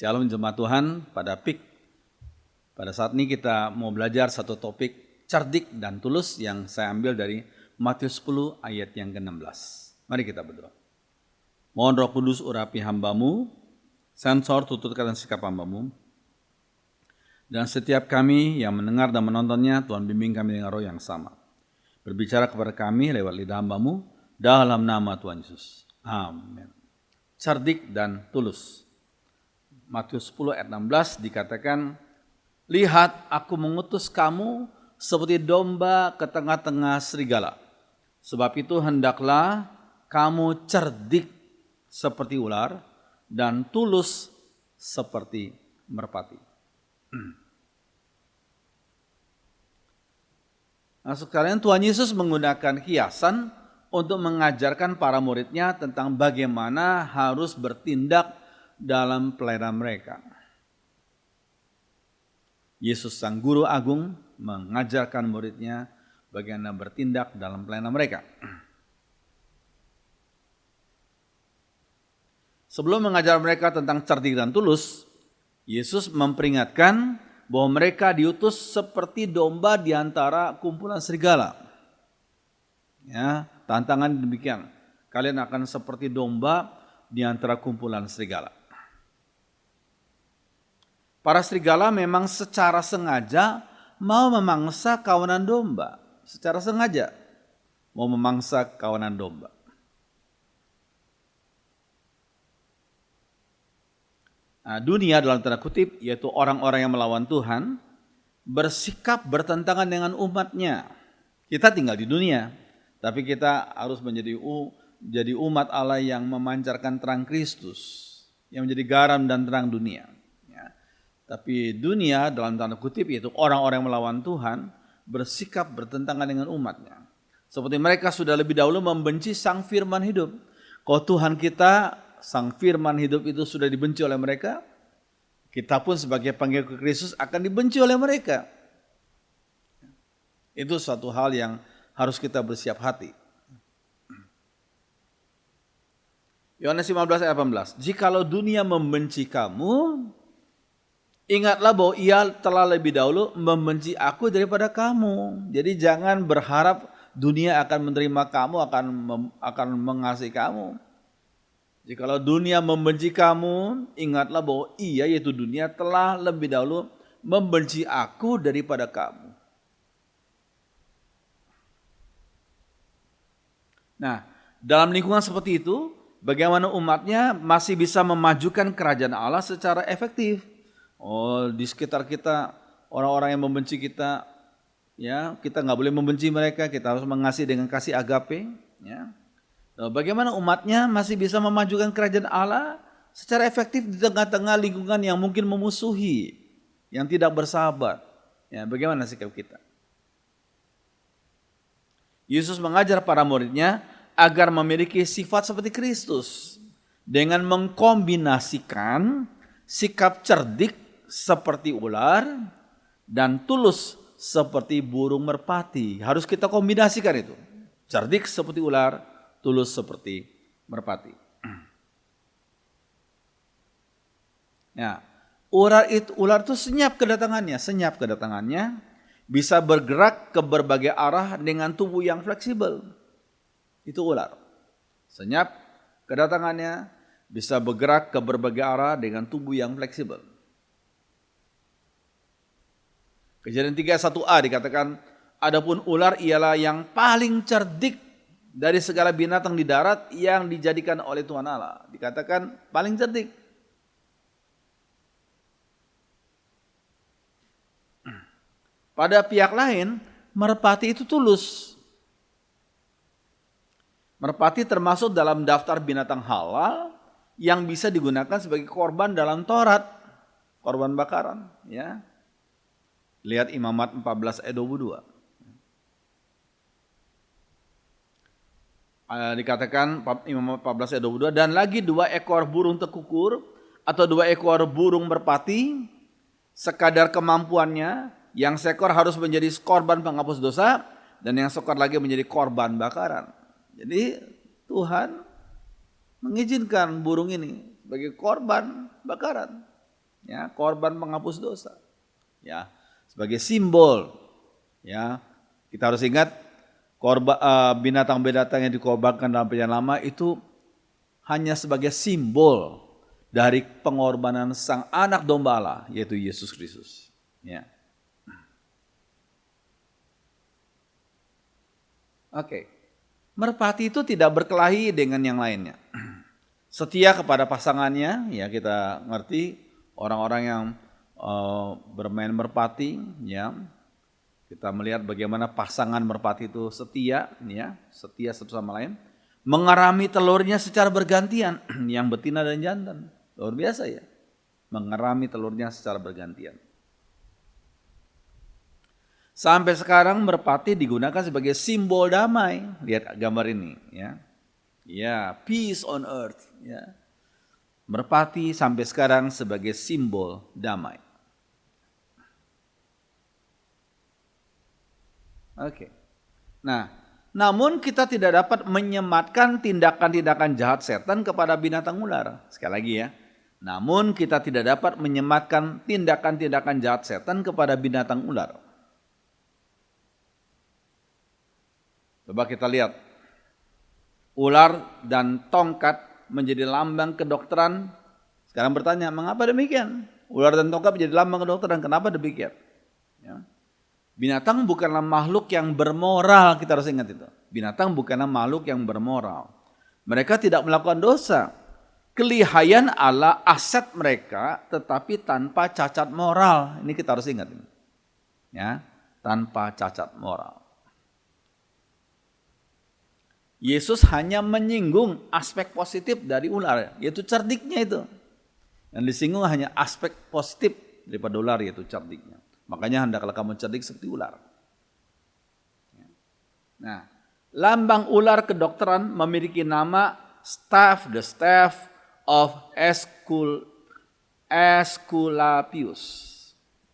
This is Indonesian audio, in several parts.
Shalom jemaat Tuhan, pada saat ini kita mau belajar satu topik cerdik dan tulus yang saya ambil dari Matius 10 ayat yang ke-16. Mari kita berdoa. Mohon Roh Kudus urapi hambamu, sensor tutupkan sikap hambamu, dan setiap kami yang mendengar dan menontonnya, Tuhan bimbing kami dengan roh yang sama. Berbicara kepada kami lewat lidah hambamu, dalam nama Tuhan Yesus. Amin. Cerdik dan tulus. Matius 10 ayat 16 dikatakan, lihat aku mengutus kamu seperti domba ke tengah-tengah serigala. Sebab itu hendaklah kamu cerdik seperti ular dan tulus seperti merpati. Nah sekalian, Tuhan Yesus menggunakan kiasan untuk mengajarkan para muridnya tentang bagaimana harus bertindak dalam pelayanan mereka. Yesus sang guru agung mengajarkan muridnya bagaimana bertindak dalam pelayanan mereka. Sebelum mengajar mereka tentang cerdik dan tulus, Yesus memperingatkan bahwa mereka diutus seperti domba di antara kumpulan serigala. Ya, tantangan demikian. Kalian akan seperti domba di antara kumpulan serigala. Para serigala memang secara sengaja mau memangsa kawanan domba. Secara sengaja mau memangsa kawanan domba. Nah, dunia dalam tanda kutip, yaitu orang-orang yang melawan Tuhan, bersikap bertentangan dengan umatnya. Kita tinggal di dunia, tapi kita harus menjadi umat Allah yang memancarkan terang Kristus, yang menjadi garam dan terang dunia. Tapi dunia dalam tanda kutip, yaitu orang-orang yang melawan Tuhan, bersikap bertentangan dengan umatnya. Seperti mereka sudah lebih dahulu membenci sang firman hidup. Kalau Tuhan kita, sang firman hidup itu sudah dibenci oleh mereka, kita pun sebagai pengikut Kristus akan dibenci oleh mereka. Itu suatu hal yang harus kita bersiap hati. Yohanes 15 ayat 18. Jikalau dunia membenci kamu, ingatlah bahwa ia telah lebih dahulu membenci aku daripada kamu. Jadi jangan berharap dunia akan menerima kamu, akan mengasihi kamu. Jikalau dunia membenci kamu, ingatlah bahwa ia, yaitu dunia, telah lebih dahulu membenci aku daripada kamu. Nah, dalam lingkungan seperti itu, bagaimana umatnya masih bisa memajukan kerajaan Allah secara efektif? Oh, di sekitar kita orang-orang yang membenci kita, ya kita nggak boleh membenci mereka, kita harus mengasihi dengan kasih agape. Ya. Bagaimana umatnya masih bisa memajukan kerajaan Allah secara efektif di tengah-tengah lingkungan yang mungkin memusuhi, yang tidak bersahabat. Ya, bagaimana sikap kita? Yesus mengajar para muridnya agar memiliki sifat seperti Kristus dengan mengkombinasikan sikap cerdik seperti ular dan tulus seperti burung merpati. Harus kita kombinasikan itu. Cerdik seperti ular, tulus seperti merpati. Ya, ular itu senyap kedatangannya, bisa bergerak ke berbagai arah dengan tubuh yang fleksibel. Itu ular. Senyap kedatangannya, bisa bergerak ke berbagai arah dengan tubuh yang fleksibel. Kejadian 3:1a dikatakan, adapun ular ialah yang paling cerdik dari segala binatang di darat yang dijadikan oleh Tuhan Allah. Dikatakan paling cerdik. Pada pihak lain, merpati itu tulus. Merpati termasuk dalam daftar binatang halal yang bisa digunakan sebagai korban dalam Taurat, korban bakaran. Ya. Lihat Imamat 14 ayat 22. Dikatakan Imamat 14 ayat 22, dan lagi 2 ekor burung tekukur atau 2 ekor burung merpati, sekadar kemampuannya, yang seekor harus menjadi korban penghapus dosa, dan yang seekor lagi menjadi korban bakaran. Jadi Tuhan mengizinkan burung ini sebagai korban bakaran. ya, korban penghapus dosa. Ya, sebagai simbol, ya. Kita harus ingat binatang-binatang yang dikorbankan dalam perjanjian lama itu hanya sebagai simbol dari pengorbanan sang anak domba Allah, yaitu Yesus Kristus. Ya. Oke. Merpati itu tidak berkelahi dengan yang lainnya. Setia kepada pasangannya, ya kita ngerti orang-orang yang bermain merpati, ya. Kita melihat bagaimana pasangan merpati itu setia, ya, setia satu sama lain, mengerami telurnya secara bergantian, yang betina dan jantan. Luar biasa ya, mengerami telurnya secara bergantian. Sampai sekarang merpati digunakan sebagai simbol damai. Lihat gambar ini, ya. Ya, peace on earth, ya. Merpati sampai sekarang sebagai simbol damai. Oke. Nah, namun kita tidak dapat menyematkan tindakan-tindakan jahat setan kepada binatang ular. Sekali lagi ya. Namun kita tidak dapat menyematkan tindakan-tindakan jahat setan kepada binatang ular. Coba kita lihat. Ular dan tongkat menjadi lambang kedokteran. Sekarang bertanya, mengapa demikian? Ular dan tongkat menjadi lambang kedokteran, kenapa demikian? Ya. Binatang bukanlah makhluk yang bermoral, kita harus ingat itu. Binatang bukanlah makhluk yang bermoral. Mereka tidak melakukan dosa. Kelihayan Allah aset mereka, tetapi tanpa cacat moral. Ini kita harus ingat. Ya, tanpa cacat moral. Yesus hanya menyinggung aspek positif dari ular, yaitu cerdiknya itu. Yang disinggung hanya aspek positif daripada ular, yaitu cerdiknya. Makanya hendaklah kamu cerdik seperti ular. Nah, lambang ular kedokteran memiliki nama staff, the staff of Aesculapius.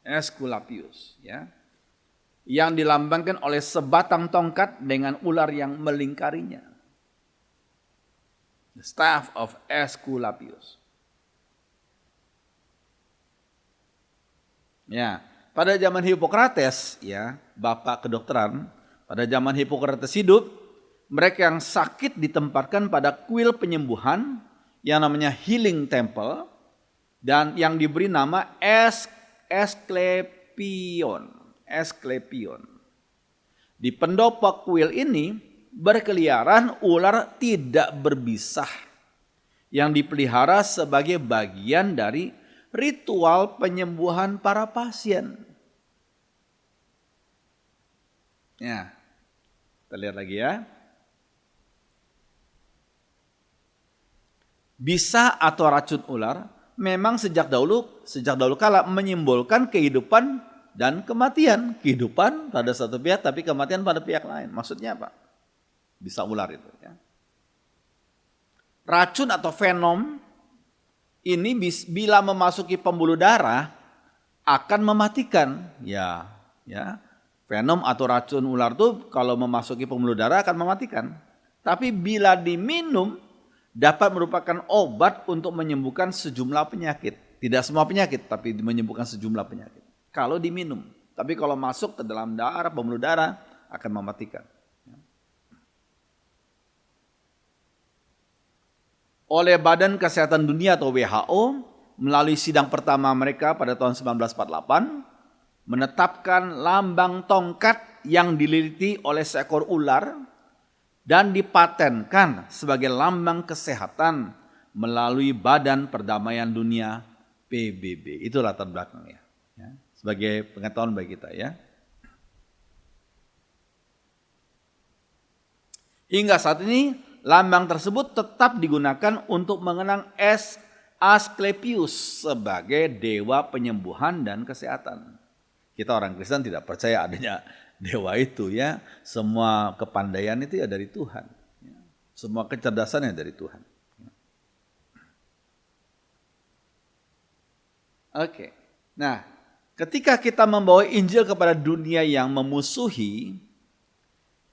Aesculapius, ya. Yang dilambangkan oleh sebatang tongkat dengan ular yang melingkarinya. The staff of Aesculapius. Ya, pada zaman Hippocrates, ya, bapak kedokteran, pada zaman Hippocrates hidup, mereka yang sakit ditempatkan pada kuil penyembuhan yang namanya healing temple dan yang diberi nama Asklepion. Di pendopo kuil ini berkeliaran ular tidak berbisah yang dipelihara sebagai bagian dari ritual penyembuhan para pasien. Ya, kita lihat lagi ya. Bisa atau racun ular memang sejak dahulu kala menyimbolkan kehidupan dan kematian. Kehidupan pada satu pihak tapi kematian pada pihak lain. Maksudnya apa? Bisa ular itu. Ya. Racun atau venom ini bila memasuki pembuluh darah akan mematikan. Ya. Venom atau racun ular itu kalau memasuki pembuluh darah akan mematikan. Tapi bila diminum dapat merupakan obat untuk menyembuhkan sejumlah penyakit. Tidak semua penyakit tapi menyembuhkan sejumlah penyakit. Kalau diminum, tapi kalau masuk ke dalam darah, pembuluh darah akan mematikan. Oleh Badan Kesehatan Dunia atau WHO, melalui sidang pertama mereka pada tahun 1948, menetapkan lambang tongkat yang dililiti oleh seekor ular dan dipatenkan sebagai lambang kesehatan melalui Badan Perdamaian Dunia PBB. Itu latar belakangnya. Ya. Sebagai pengetahuan bagi kita ya. Hingga saat ini lambang tersebut tetap digunakan untuk mengenang Asklepius sebagai dewa penyembuhan dan kesehatan. Kita orang Kristen tidak percaya adanya dewa itu ya. Semua kepandaian itu ya dari Tuhan. Semua kecerdasan ya dari Tuhan. Oke. Nah, ketika kita membawa Injil kepada dunia yang memusuhi,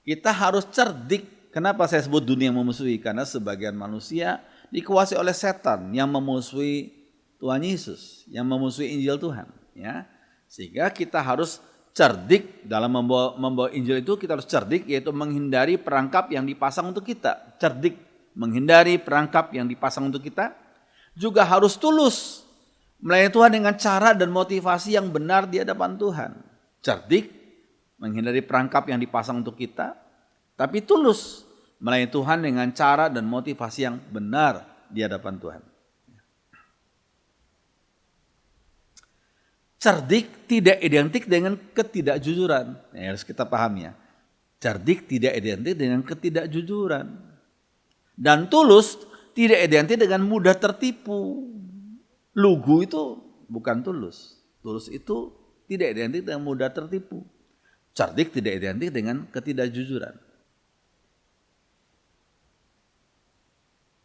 kita harus cerdik. Kenapa saya sebut dunia yang memusuhi? Karena sebagian manusia dikuasai oleh setan yang memusuhi Tuhan Yesus, yang memusuhi Injil Tuhan. Ya, sehingga kita harus cerdik dalam membawa Injil itu. Kita harus cerdik, yaitu menghindari perangkap yang dipasang untuk kita. Cerdik menghindari perangkap yang dipasang untuk kita. Juga harus tulus melayani Tuhan dengan cara dan motivasi yang benar di hadapan Tuhan. Cerdik menghindari perangkap yang dipasang untuk kita, tapi tulus melayani Tuhan dengan cara dan motivasi yang benar di hadapan Tuhan. Cerdik tidak identik dengan ketidakjujuran. Harus kita pahami ya. Cerdik tidak identik dengan ketidakjujuran. Dan tulus tidak identik dengan mudah tertipu. Lugu itu bukan tulus. Tulus itu tidak identik dengan mudah tertipu. Cerdik tidak identik dengan ketidakjujuran.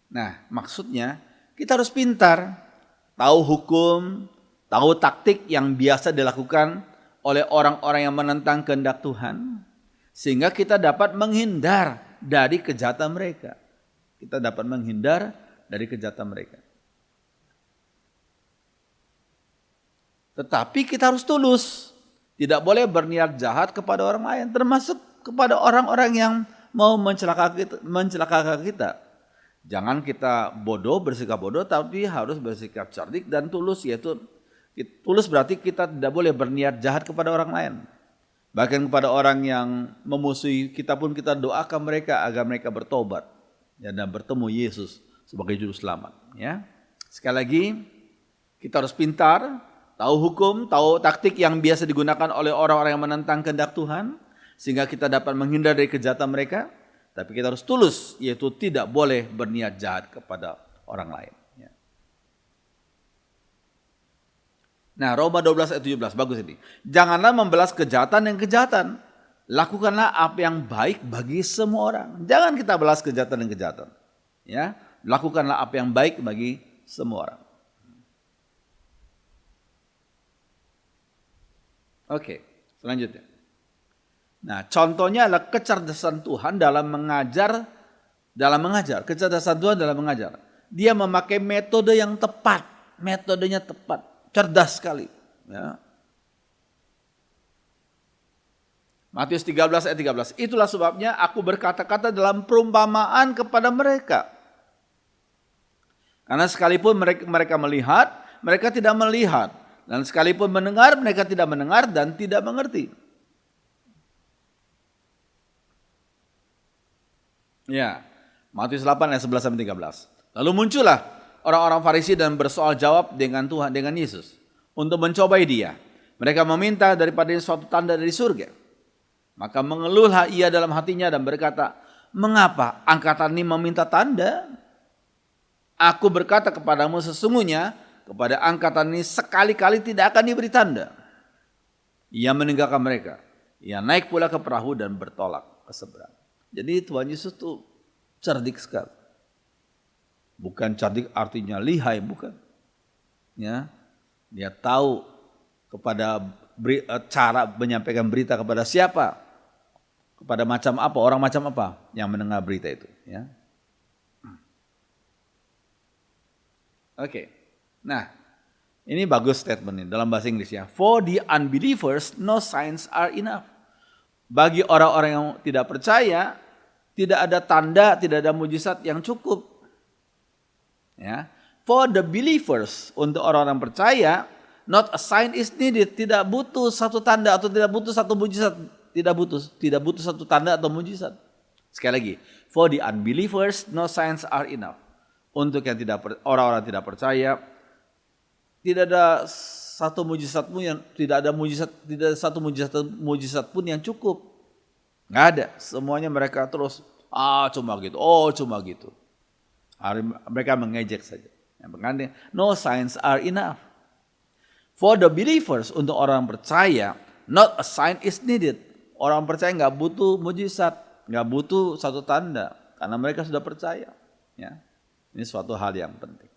Nah, maksudnya kita harus pintar, tahu hukum, tahu taktik yang biasa dilakukan oleh orang-orang yang menentang kehendak Tuhan, sehingga kita dapat menghindar dari kejahatan mereka. Kita dapat menghindar dari kejahatan mereka. Tetapi kita harus tulus. Tidak boleh berniat jahat kepada orang lain, termasuk kepada orang-orang yang mau mencelakakan kita. Jangan kita bodoh, bersikap bodoh, tapi harus bersikap cerdik dan tulus, yaitu tulus berarti kita tidak boleh berniat jahat kepada orang lain. Bahkan kepada orang yang memusuhi kita pun kita doakan mereka agar mereka bertobat dan bertemu Yesus sebagai juru selamat. Ya, sekali lagi kita harus pintar, tahu hukum, tahu taktik yang biasa digunakan oleh orang-orang yang menentang kehendak Tuhan, sehingga kita dapat menghindar dari kejahatan mereka. Tapi kita harus tulus, yaitu tidak boleh berniat jahat kepada orang lain. Nah, Roma 12 ayat 17, bagus ini. Janganlah membalas kejahatan dengan kejahatan. Lakukanlah apa yang baik bagi semua orang. Jangan kita balas kejahatan dengan kejahatan. Ya, lakukanlah apa yang baik bagi semua orang. Oke, selanjutnya. Nah, contohnya adalah kecerdasan Tuhan dalam mengajar. Kecerdasan Tuhan dalam mengajar. Dia memakai metode yang tepat. Metodenya tepat. Cerdas sekali. Ya. Matius 13 ayat 13. Itulah sebabnya aku berkata-kata dalam perumpamaan kepada mereka. Karena sekalipun mereka melihat, mereka tidak melihat. Dan sekalipun mendengar, mereka tidak mendengar dan tidak mengerti. Ya, Matius 8 ayat 11 sampai 13. Lalu muncullah orang-orang Farisi dan bersoal jawab dengan Tuhan, dengan Yesus untuk mencobai dia. Mereka meminta daripadanya suatu tanda dari surga. Maka mengeluhlah ia dalam hatinya dan berkata, "Mengapa angkatan ini meminta tanda? Aku berkata kepadamu sesungguhnya kepada angkatan ini sekali-kali tidak akan diberi tanda." Ia meninggalkan mereka. Ia naik pula ke perahu dan bertolak ke seberang. Jadi Tuhan Yesus itu cerdik sekali. Bukan cerdik artinya lihai, bukan. Ya, dia tahu kepada cara menyampaikan berita kepada siapa, kepada macam apa, orang macam apa yang mendengar berita itu. Ya. Oke. Nah, ini bagus statement ini dalam bahasa Inggris ya. For the unbelievers, no signs are enough. Bagi orang-orang yang tidak percaya, tidak ada tanda, tidak ada mujizat yang cukup. Ya. For the believers, untuk orang-orang percaya, not a sign is needed. Tidak butuh satu tanda atau tidak butuh satu mujizat. Tidak butuh satu tanda atau mujizat. Sekali lagi, for the unbelievers, no signs are enough. Untuk yang orang-orang tidak percaya, tidak ada satu mujizat pun yang tidak ada satu mujizat pun yang cukup. Nggak ada. Semuanya mereka terus cuma gitu. Oh, cuma gitu. Mereka mengejek saja. Yang penting, no signs are enough. For the believers, untuk orang percaya, not a sign is needed. Orang percaya nggak butuh mujizat, nggak butuh satu tanda, karena mereka sudah percaya. Ya, ini suatu hal yang penting.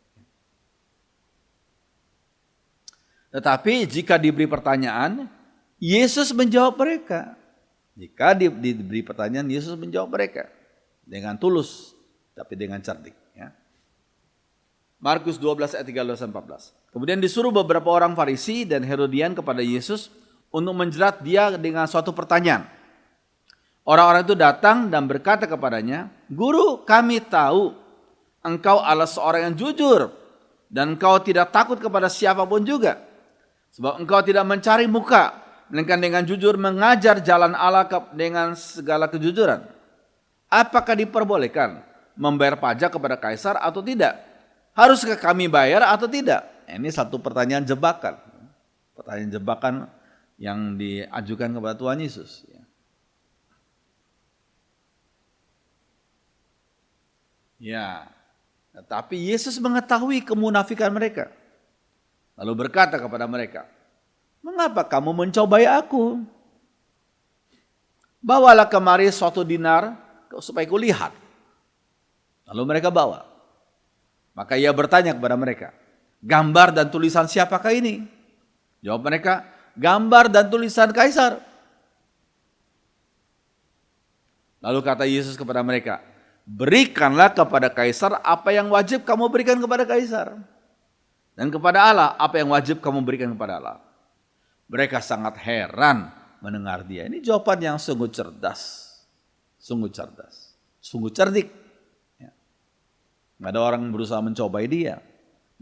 Tetapi jika diberi pertanyaan, Yesus menjawab mereka. Jika diberi pertanyaan, Yesus menjawab mereka dengan tulus, tapi dengan cerdik. Ya. Markus 12 ayat 13-14. Kemudian disuruh beberapa orang Farisi dan Herodian kepada Yesus untuk menjerat dia dengan suatu pertanyaan. Orang-orang itu datang dan berkata kepadanya, "Guru, kami tahu engkau adalah seorang yang jujur dan engkau tidak takut kepada siapapun juga. Sebab engkau tidak mencari muka, melainkan dengan jujur mengajar jalan Allah dengan segala kejujuran. Apakah diperbolehkan membayar pajak kepada kaisar atau tidak? Haruskah kami bayar atau tidak?" Ini satu pertanyaan jebakan. Pertanyaan jebakan yang diajukan kepada Tuhan Yesus. Ya, tapi Yesus mengetahui kemunafikan mereka. Lalu berkata kepada mereka, "Mengapa kamu mencobai aku? Bawalah kemari suatu dinar supaya kulihat." Lalu mereka bawa. Maka ia bertanya kepada mereka, "Gambar dan tulisan siapakah ini?" Jawab mereka, "Gambar dan tulisan kaisar." Lalu kata Yesus kepada mereka, "Berikanlah kepada kaisar apa yang wajib kamu berikan kepada kaisar, dan kepada Allah apa yang wajib kamu berikan kepada Allah." Mereka sangat heran mendengar dia. Ini jawaban yang sungguh cerdas, sungguh cerdas, sungguh cerdik. Nggak ada orang berusaha mencobai dia,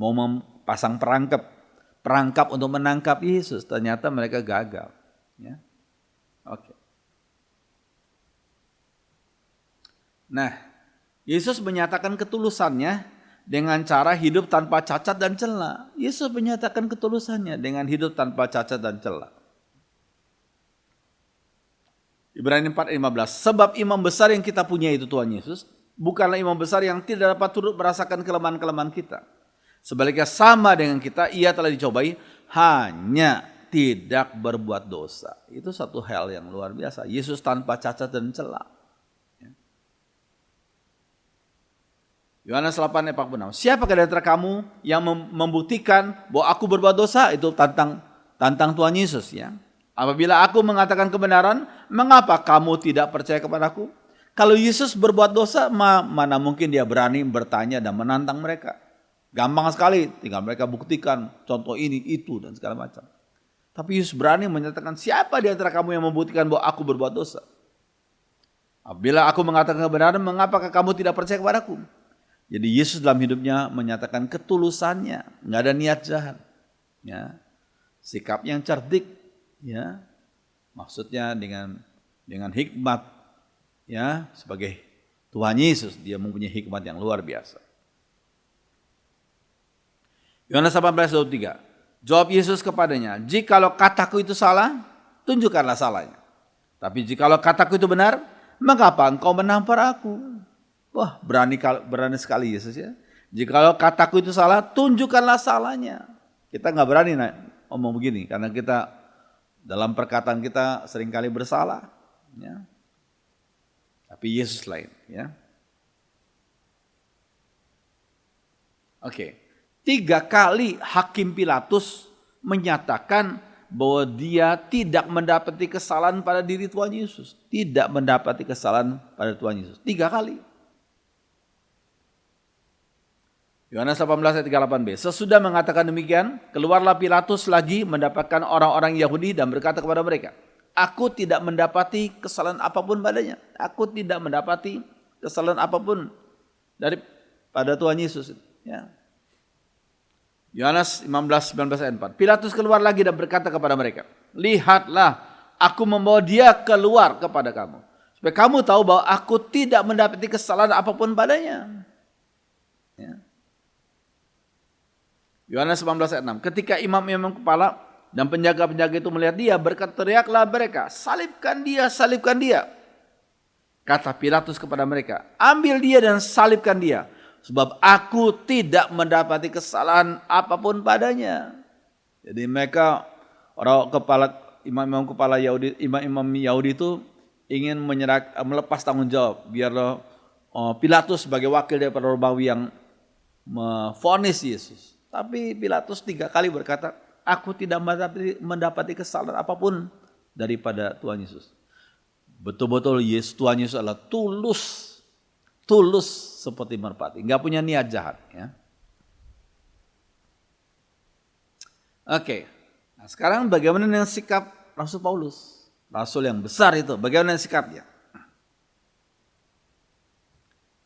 mau memasang perangkap untuk menangkap Yesus. Ternyata mereka gagal. Ya. Oke. Nah, Yesus menyatakan ketulusannya dengan cara hidup tanpa cacat dan cela. Yesus menyatakan ketulusannya dengan hidup tanpa cacat dan cela. Ibrani 4:15. Sebab imam besar yang kita punya itu Tuhan Yesus, bukanlah imam besar yang tidak dapat turut merasakan kelemahan-kelemahan kita. Sebaliknya sama dengan kita, ia telah dicobai, hanya tidak berbuat dosa. Itu satu hal yang luar biasa. Yesus tanpa cacat dan cela. Yohanes 8 ayat 46. Siapakah di antara kamu yang membuktikan bahwa aku berbuat dosa? Itu tantang Tuhan Yesus, ya. Apabila aku mengatakan kebenaran, mengapa kamu tidak percaya kepadaku? Kalau Yesus berbuat dosa, mana mungkin dia berani bertanya dan menantang mereka. Gampang sekali, tinggal mereka buktikan contoh ini, itu, dan segala macam. Tapi Yesus berani menyatakan, siapa di antara kamu yang membuktikan bahwa aku berbuat dosa? Apabila aku mengatakan kebenaran, mengapakah kamu tidak percaya kepadaku? Jadi Yesus dalam hidupnya menyatakan ketulusannya, nggak ada niat jahat, ya. Sikap yang cerdik, ya. Maksudnya dengan hikmat, ya, sebagai Tuhan Yesus dia mempunyai hikmat yang luar biasa. Yohanes 18:23. Jawab Yesus kepadanya, "Jikalau kataku itu salah, tunjukkanlah salahnya. Tapi jikalau kataku itu benar, mengapa engkau menampar aku?" Wah, berani sekali Yesus, ya. Jikalau kataku itu salah, tunjukkanlah salahnya. Kita nggak berani ngomong begini karena kita dalam perkataan kita seringkali bersalah, ya. Tapi Yesus lain, ya. Oke. 3 kali Hakim Pilatus menyatakan bahwa dia tidak mendapati kesalahan pada diri Tuhan Yesus. Tidak mendapati kesalahan pada Tuhan Yesus. 3 kali. Yohanes 18 ayat 38b. Sesudah mengatakan demikian, keluarlah Pilatus lagi mendapatkan orang-orang Yahudi dan berkata kepada mereka, "Aku tidak mendapati kesalahan apapun padanya." Aku tidak mendapati kesalahan apapun daripada Tuhan Yesus. Ya. Yohanes 15:19 ayat 4. Pilatus keluar lagi dan berkata kepada mereka, "Lihatlah, aku membawa dia keluar kepada kamu, supaya kamu tahu bahwa aku tidak mendapati kesalahan apapun padanya." Ya. Yohanes 19 ayat 6. Ketika imam-imam kepala dan penjaga-penjaga itu melihat dia, berteriaklah mereka, "Salibkan dia, salibkan dia." Kata Pilatus kepada mereka, "Ambil dia dan salibkan dia, sebab aku tidak mendapati kesalahan apapun padanya." Jadi mereka orang kepala imam-imam kepala Yahudi, imam-imam Yahudi itu ingin melepas tanggung jawab biar Pilatus sebagai wakil daripada Romawi yang memvonis Yesus. Tapi Pilatus 3 kali berkata, "Aku tidak mendapati kesalahan apapun daripada Tuhan Yesus." Betul-betul Tuhan Yesus adalah tulus seperti merpati, nggak punya niat jahat, ya. Oke. Nah, sekarang bagaimana dengan sikap Rasul Paulus? Rasul yang besar itu, bagaimana sikapnya?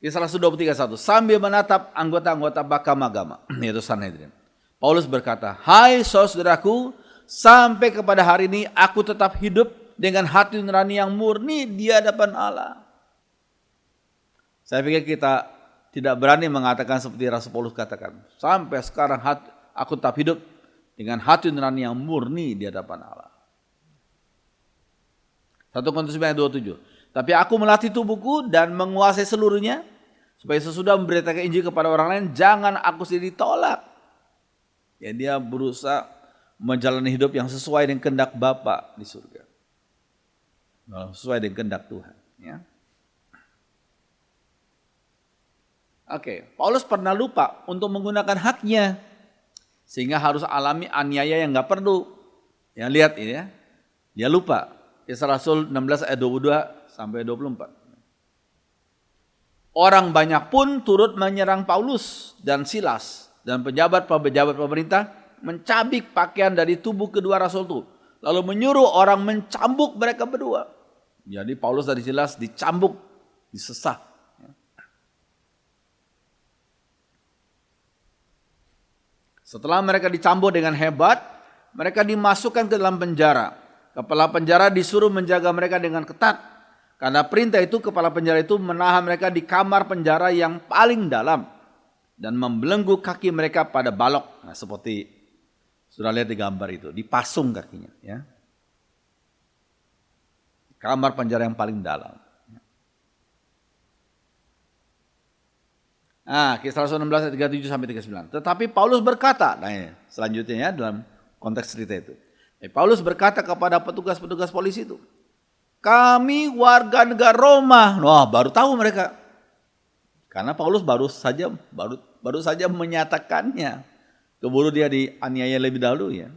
Kisah Rasul 23:1. Sambil menatap anggota-anggota Mahkamah Agama, yaitu Sanhedrin, Paulus berkata, "Hai saudaraku, sampai kepada hari ini aku tetap hidup dengan hati nurani yang murni di hadapan Allah." Saya pikir kita tidak berani mengatakan seperti Rasul Paulus katakan. Sampai sekarang aku tetap hidup dengan hati nurani yang murni di hadapan Allah. 1 Korintus 9:27. Tapi aku melatih tubuhku dan menguasai seluruhnya, supaya sesudah memberitakan Injil kepada orang lain, jangan aku sendiri ditolak. Ya, dia berusaha menjalani hidup yang sesuai dengan kehendak Bapa di surga. Sesuai dengan kehendak Tuhan. Ya. Oke, Paulus pernah lupa untuk menggunakan haknya, sehingga harus alami aniaya yang nggak perlu. Ya, lihat ini ya, dia lupa. Kisah Rasul 16 ayat 22 sampai 24. Orang banyak pun turut menyerang Paulus dan Silas, dan pejabat-pejabat pemerintah mencabik pakaian dari tubuh kedua rasul itu, lalu menyuruh orang mencambuk mereka berdua. Jadi Paulus dan Silas dicambuk, disesah. Setelah mereka dicambuk dengan hebat, mereka dimasukkan ke dalam penjara. Kepala penjara disuruh menjaga mereka dengan ketat. Karena perintah itu, kepala penjara itu menahan mereka di kamar penjara yang paling dalam dan membelenggu kaki mereka pada balok. Nah, seperti sudah lihat di gambar itu, dipasung kakinya. Ya. Kamar penjara yang paling dalam. Nah, Kisah Rasul 16 ayat 37 sampai 39. Tetapi Paulus berkata, nah ya, selanjutnya ya dalam konteks cerita itu. Paulus berkata kepada petugas-petugas polisi itu, "Kami warga negara Roma." Wah, baru tahu mereka. Karena Paulus baru saja menyatakannya. Keburu dia dianiaya lebih dahulu ya.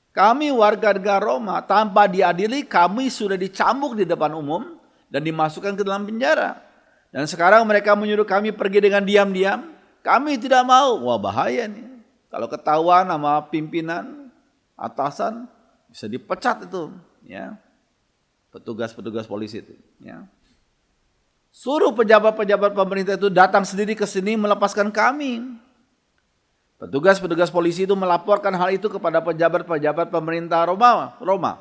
"Kami warga negara Roma, tanpa diadili kami sudah dicambuk di depan umum dan dimasukkan ke dalam penjara. Dan sekarang mereka menyuruh kami pergi dengan diam-diam. Kami tidak mau." Wah, bahaya nih. Kalau ketahuan sama pimpinan, atasan, bisa dipecat itu, ya. Petugas-petugas polisi itu, ya. Suruh pejabat-pejabat pemerintah itu datang sendiri ke sini melepaskan kami. Petugas-petugas polisi itu melaporkan hal itu kepada pejabat-pejabat pemerintah Roma.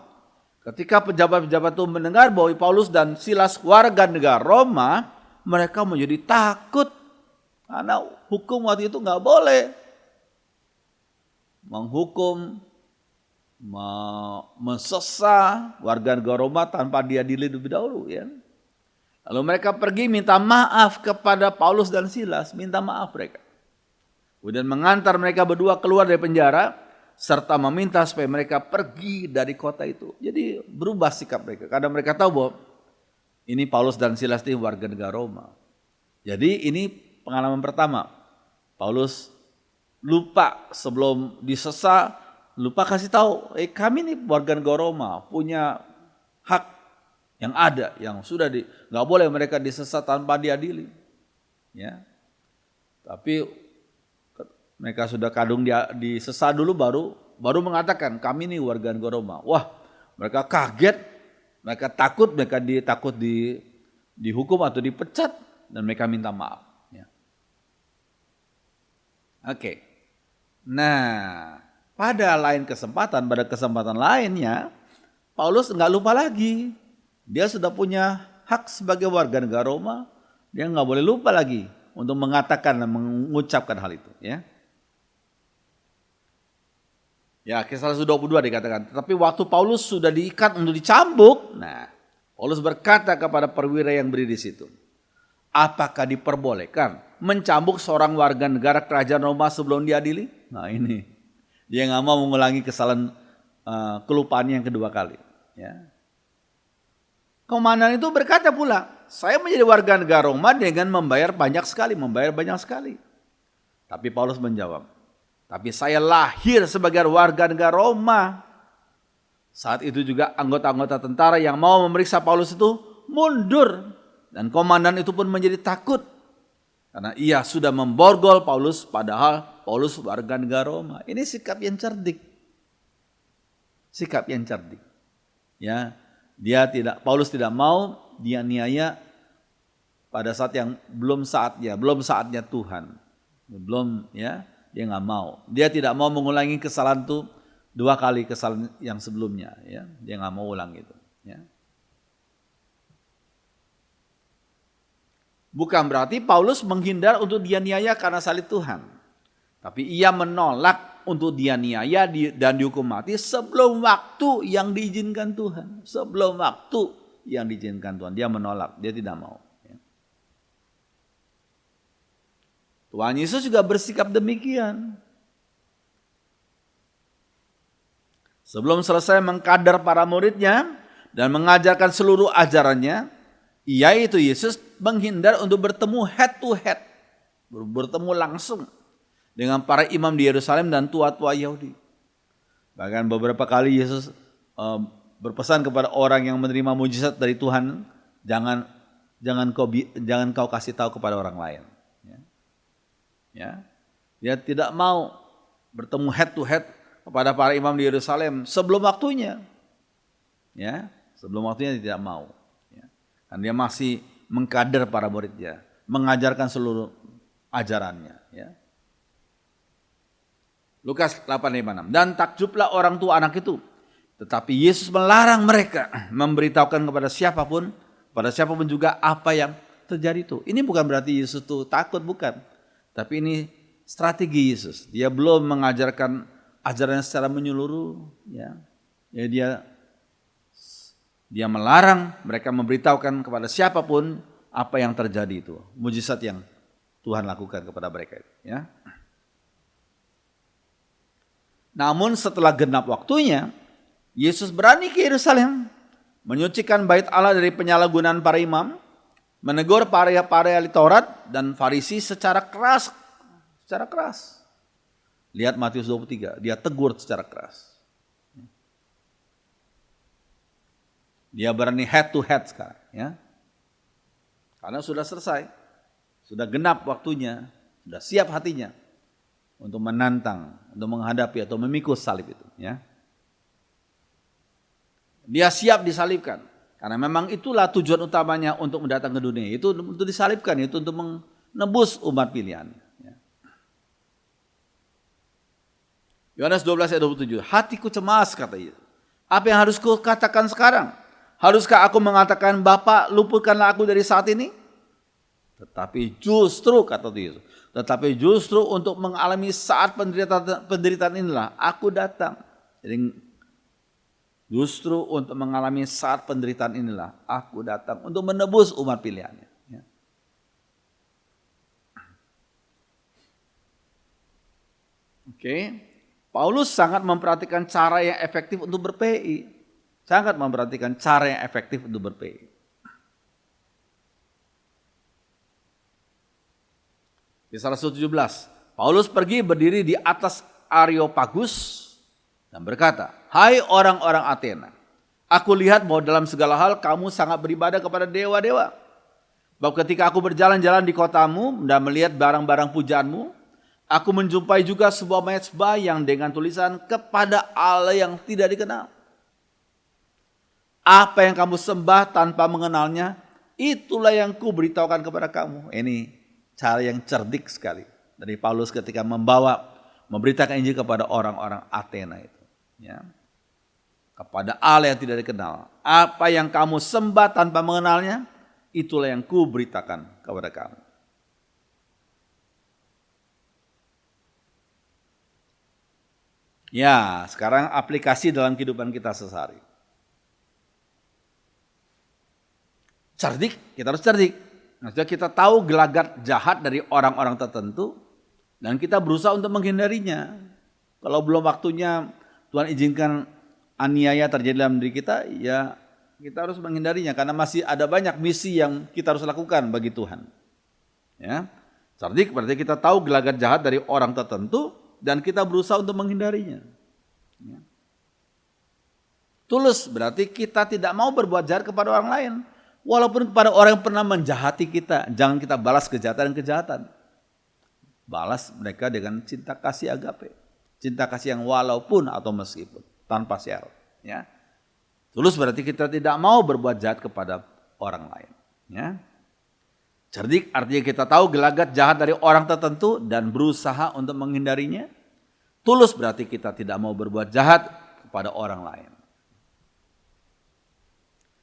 Ketika pejabat-pejabat itu mendengar bahwa Paulus dan Silas warga negara Roma, mereka menjadi takut. Karena hukum waktu itu nggak boleh menghukum, mensesah warga negara Roma tanpa diadili lebih dahulu, ya. Lalu mereka pergi minta maaf kepada Paulus dan Silas, minta maaf mereka. Kemudian mengantar mereka berdua keluar dari penjara serta meminta supaya mereka pergi dari kota itu. Jadi berubah sikap mereka karena mereka tahu bahwa ini Paulus dan Silas ini warga negara Roma. Jadi ini pengalaman pertama. Paulus lupa sebelum disesah, lupa kasih tahu, kami ini warga negara Roma, punya hak yang ada, yang sudah nggak boleh mereka disesat tanpa diadili, ya. Tapi mereka sudah kadung disesat dulu, baru mengatakan kami ini warga negara Roma. Wah, mereka kaget, mereka takut, takut dihukum atau dipecat, dan mereka minta maaf. Ya. Oke, nah. Pada kesempatan lainnya, Paulus nggak lupa lagi. Dia sudah punya hak sebagai warga negara Roma. Dia nggak boleh lupa lagi untuk mengatakan dan mengucapkan hal itu. Ya, Kisah Rasul 22 dikatakan. Tetapi waktu Paulus sudah diikat untuk dicambuk, nah, Paulus berkata kepada perwira yang berdiri di situ, "Apakah diperbolehkan mencambuk seorang warga negara kerajaan Roma sebelum diadili?" Nah, ini. Dia nggak mau mengulangi kesalahan kelupaannya yang kedua kali. Ya. Komandan itu berkata pula, "Saya menjadi warga negara Roma dengan membayar banyak sekali. Tapi Paulus menjawab, "Tapi saya lahir sebagai warga negara Roma." Saat itu juga anggota-anggota tentara yang mau memeriksa Paulus itu mundur. Dan komandan itu pun menjadi takut. Karena ia sudah memborgol Paulus, padahal Paulus warga negara Roma. Ini sikap yang cerdik. Sikap yang cerdik. Ya, Paulus tidak mau dianiaya pada saat yang belum saatnya Tuhan. Belum, ya, dia nggak mau. Dia tidak mau mengulangi kesalahan itu 2 kali kesalahan yang sebelumnya, ya. Dia nggak mau ulang itu, ya. Bukan berarti Paulus menghindar untuk dianiaya karena salib Tuhan. Tapi ia menolak untuk dianiaya dan dihukum mati sebelum waktu yang diizinkan Tuhan. Sebelum waktu yang diizinkan Tuhan. Dia menolak, dia tidak mau. Tuhan Yesus juga bersikap demikian. Sebelum selesai mengkader para muridnya dan mengajarkan seluruh ajarannya, yaitu Yesus menghindar untuk bertemu head to head, bertemu langsung dengan para imam di Yerusalem dan tua-tua Yahudi. Bahkan beberapa kali Yesus berpesan kepada orang yang menerima mujizat dari Tuhan, jangan kau kasih tahu kepada orang lain. Ya, dia tidak mau bertemu head to head kepada para imam di Yerusalem sebelum waktunya. Ya, sebelum waktunya dia tidak mau. Ya. Dan dia masih mengkader para muridnya, mengajarkan seluruh ajarannya. Ya. Lukas 8:56. Dan takjublah orang tua anak itu, tetapi Yesus melarang mereka memberitahukan kepada siapapun juga apa yang terjadi itu. Ini bukan berarti Yesus itu takut, bukan. Tapi ini strategi Yesus. Dia belum mengajarkan ajaran secara menyeluruh. Ya. Jadi dia melarang mereka memberitahukan kepada siapapun apa yang terjadi itu. Mujizat yang Tuhan lakukan kepada mereka. Ya. Namun setelah genap waktunya, Yesus berani ke Yerusalem, menyucikan bait Allah dari penyalahgunaan para imam, menegur para ahli Taurat dan Farisi secara keras. Lihat Matius 23, dia tegur secara keras. Dia berani head to head sekarang, ya. Karena sudah selesai, sudah genap waktunya, sudah siap hatinya untuk menantang, untuk menghadapi atau memikul salib itu, ya. Dia siap disalibkan. Karena memang itulah tujuan utamanya untuk mendatang ke dunia. Itu untuk disalibkan, itu untuk menebus umat pilihan. Yohanes 12:27. Hatiku cemas, kata Yesus. Apa yang harus ku katakan sekarang? Haruskah aku mengatakan, Bapa, luputkanlah aku dari saat ini? Tetapi justru, kata Yesus, untuk mengalami saat penderitaan inilah aku datang. Jadi justru untuk mengalami saat penderitaan inilah aku datang untuk menebus umat pilihannya. Ya. Oke, Paulus sangat memperhatikan cara yang efektif untuk ber-PI. Di 117, Paulus pergi berdiri di atas Areopagus dan berkata, hai orang-orang Athena, aku lihat bahwa dalam segala hal kamu sangat beribadah kepada dewa-dewa. Bahwa ketika aku berjalan-jalan di kotamu dan melihat barang-barang pujaanmu, aku menjumpai juga sebuah mezbah yang dengan tulisan kepada Allah yang tidak dikenal. Apa yang kamu sembah tanpa mengenalnya, itulah yang ku beritahukan kepada kamu. Ini cara yang cerdik sekali dari Paulus ketika memberitakan Injil kepada orang-orang Athena itu. Ya. Kepada Allah yang tidak dikenal. Apa yang kamu sembah tanpa mengenalnya, itulah yang ku beritakan kepada kamu. Ya, sekarang aplikasi dalam kehidupan kita sehari-hari. Cerdik, kita harus cerdik. Maksudnya kita tahu gelagat jahat dari orang-orang tertentu dan kita berusaha untuk menghindarinya. Kalau belum waktunya Tuhan izinkan aniaya terjadi dalam diri kita, ya kita harus menghindarinya karena masih ada banyak misi yang kita harus lakukan bagi Tuhan. Ya, cerdik berarti kita tahu gelagat jahat dari orang tertentu dan kita berusaha untuk menghindarinya. Ya. Tulus berarti kita tidak mau berbuat jahat kepada orang lain. Walaupun kepada orang yang pernah menjahati kita, jangan kita balas kejahatan. Balas mereka dengan cinta kasih agape. Cinta kasih yang walaupun atau meskipun, tanpa syarat. Ya. Tulus berarti kita tidak mau berbuat jahat kepada orang lain. Ya. Cerdik artinya kita tahu gelagat jahat dari orang tertentu dan berusaha untuk menghindarinya. Tulus berarti kita tidak mau berbuat jahat kepada orang lain.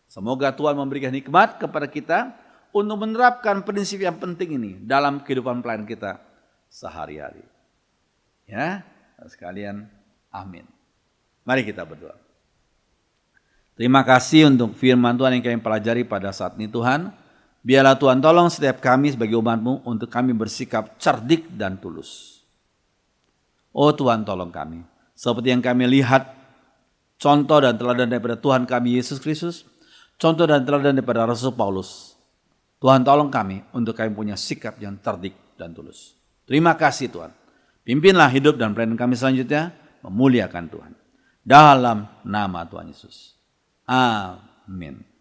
Semoga Tuhan memberikan hikmat kepada kita untuk menerapkan prinsip yang penting ini dalam kehidupan pelayan kita sehari-hari. Ya, sekalian, amin. Mari kita berdoa. Terima kasih untuk firman Tuhan yang kami pelajari pada saat ini Tuhan. Biarlah Tuhan tolong setiap kami sebagai umat-Mu untuk kami bersikap cerdik dan tulus. Oh Tuhan tolong kami. Seperti yang kami lihat contoh dan teladan daripada Tuhan kami Yesus Kristus. Contoh dan teladan daripada Rasul Paulus. Tuhan tolong kami untuk kami punya sikap yang cerdik dan tulus. Terima kasih Tuhan. Pimpinlah hidup dan pelayanan kami selanjutnya memuliakan Tuhan. Dalam nama Tuhan Yesus. Amin.